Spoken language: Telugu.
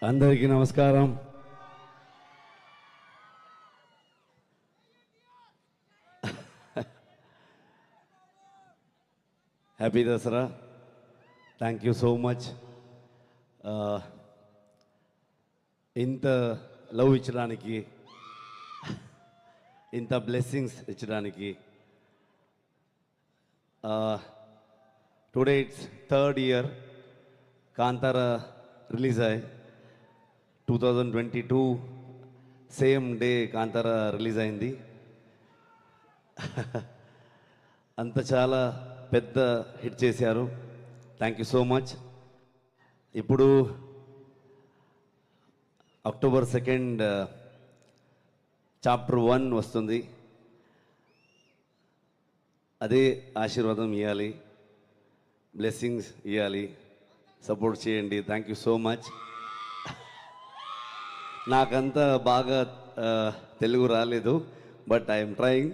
అందరికీ నమస్కారం. Happy Dasara. Thank you so much. ఇంత లవ్ ఇచ్చడానికి, ఇంత బ్లెస్సింగ్స్ ఇచ్చడానికి. Today it's third year Kantara release అయ్యి 2022 సేమ్ డే కాంతారా రిలీజ్ అయింది. అంత చాలా పెద్ద హిట్ చేశారు. Thank you so much. ఇప్పుడు October 2nd చాప్టర్ 1 వస్తుంది. అదే ఆశీర్వాదం ఇవ్వాలి, బ్లెస్సింగ్స్ ఇవ్వాలి, సపోర్ట్ చేయండి. Thank you so much. నాకంత బాగా తెలుగు రాలేదు, బట్ ఐఎమ్ ట్రయింగ్.